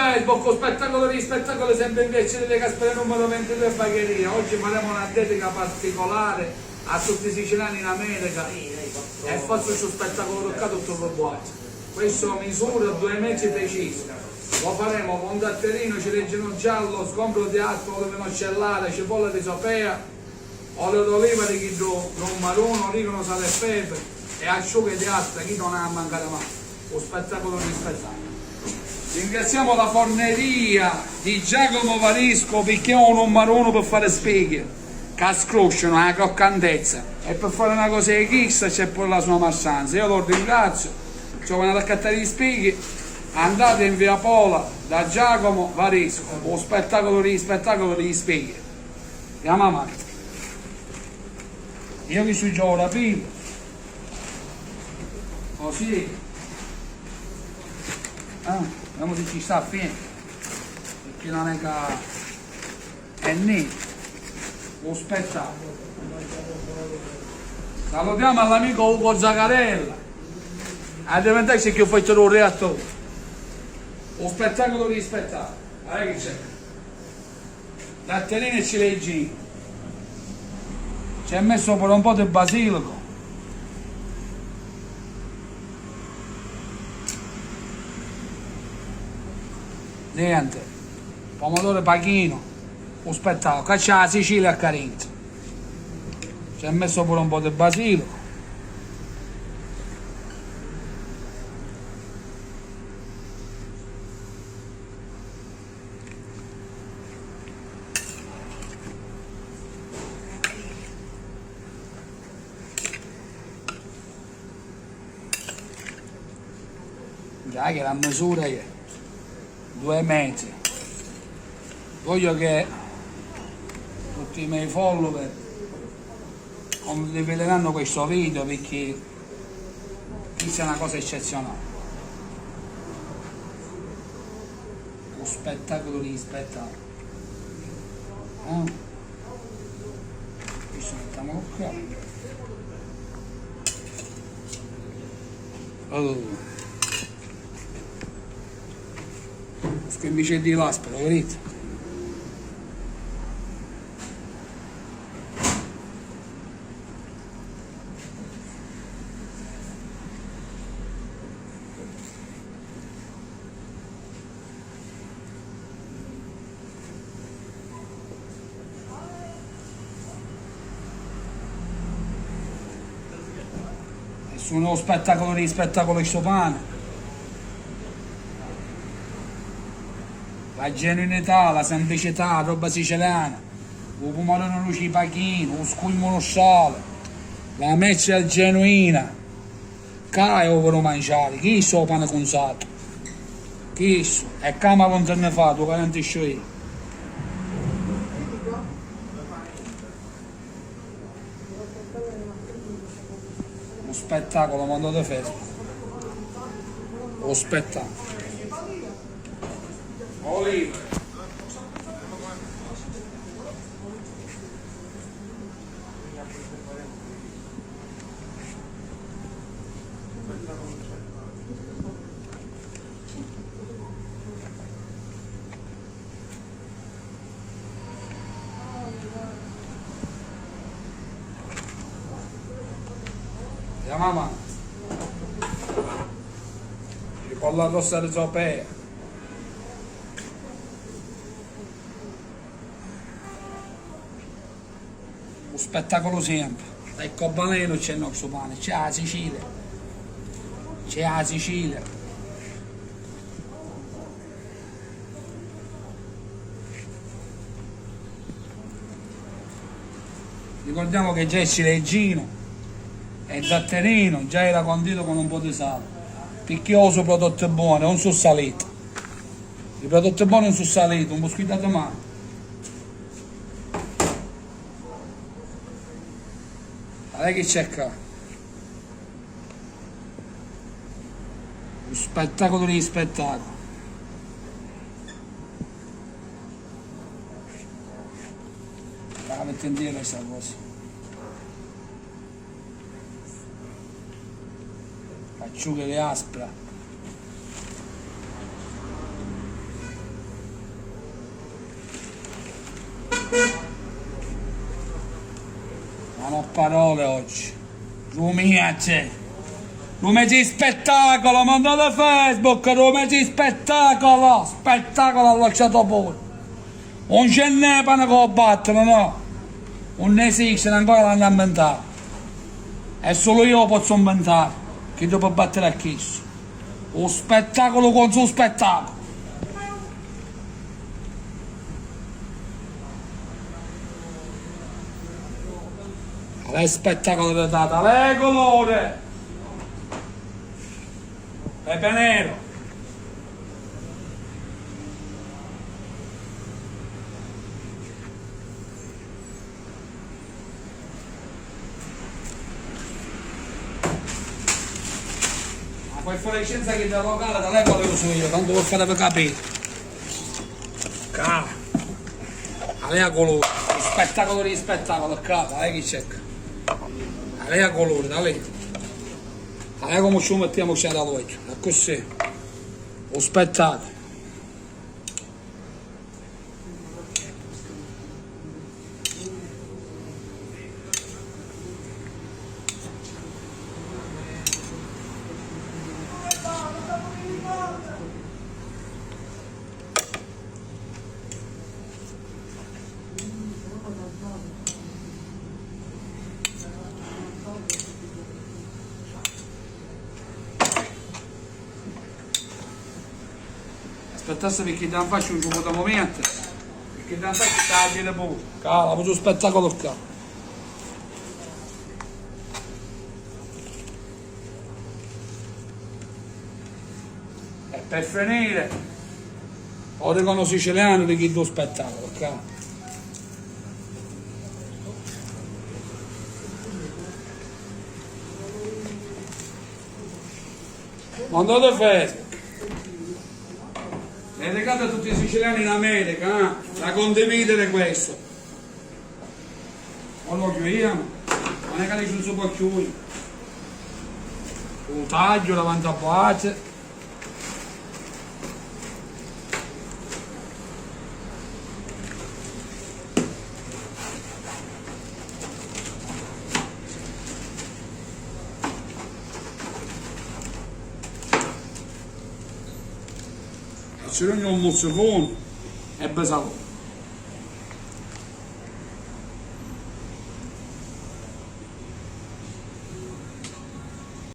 Facebook, spettacolo di spettacolo sempre in Via delle Caspere numero 22 Bagheria. Oggi faremo una dedica particolare a tutti i siciliani in America e faccio questo spettacolo toccato tutto il buono. Questo misura 2 metri precisi. Lo faremo con datterino, ciliegino giallo, sgombro di acqua, olio di macellare, cipolla di sopea, olio d'oliva di chidro, maruno, origano, sale e pepe e asciughe di altra, chi non ha a mancare mai. Lo spettacolo di spettacolo. Ringraziamo la forneria di Giacomo Varisco perché ho un numero uno per fare spighe che scrosciano la croccantezza e per fare una cosa di chissa c'è pure la sua massanza. Io lo ringrazio, ci ho venuto a cattare gli spighi, andate in via Pola da Giacomo Varisco, lo spettacolo degli spighi. Andiamo avanti. Io vi suggerisco la prima, così. Vediamo se ci sta a fine, perché non è che è nero, lo spettacolo. Salutiamo all'amico Ugo Zagarella, altrimenti che ho fatto un reattore. Lo spettacolo di spettacolo, guarda che c'è. Datterino e ciliegino, ci ha messo pure un po' di basilico. Niente, pomodoro pachino, lo spettacolo, qua c'è la Sicilia a Carinzia, ci ha messo pure un po' di basilico, già che la misura è 2 metri. Voglio che tutti i miei follower condivideranno questo video perché questa è una cosa eccezionale. Lo spettacolo di spettacolo. Questo mettiamolo qua. Che invece di l'aspero, vedete? Nessuno spettacolo di spettacolo di sto pane. La genuinità, la semplicità, la roba siciliana, il pomodoro luci pachino, lo sculmo lo sale, la mezza genuina, che ho per mangiare, chi so pane con sale, chi so, e come quanto ne fa, tu garantisci io. Lo spettacolo, quando te fai, lo spettacolo. Olive. Andiamo avanti. Cipolla rossa di sopea. Spettacolo sempre, dal Cobaleno c'è il nostro pane, c'è la Sicilia, c'è la Sicilia. Ricordiamo che già il ciliegino e il datterino già era condito con un po' di sale, perché io uso prodotti buoni, non sono saliti. I prodotti buoni non sono saliti, un po' squiddato male. Guarda che c'è qua, lo spettacolo di spettacolo. La metto in dire questa cosa. Acciughe le aspra. Non ho parole oggi. Rumia c'è. Rumeci spettacolo, mandate Facebook, rumeci spettacolo, spettacolo allacciato pure. Non c'è ne pane che lo battono, no. Non ne esiste, ancora l'hanno inventato. E solo io lo posso inventare, che dopo battere a chi. Un spettacolo con suo spettacolo. Lei spettacolo di data, lei colore, pepe nero. Ma poi fuori licenza che da locale, da lei quale uso io, tanto per fare per capire. Cala, a lei a colore, spettacolo di spettacolo, cala, lei chi cerca. Lei ha colore, da lei. A lei come ci mettiamo c'è da lui. E così. Lo spettacolo. Aspettasse perché da faccio un gioco da momento, perché da faccio tagliare pure. Cala, faccio spettacolo qua. E per finire, origano siciliano di chi do spettacolo, ok? Mandate Facebook. Dedicate a tutti i siciliani in America, da condividere questo. O lo chiudiamo, non è che non si può chiudere. Un taglio davanti a pace. C'è un mozzicone e besalo.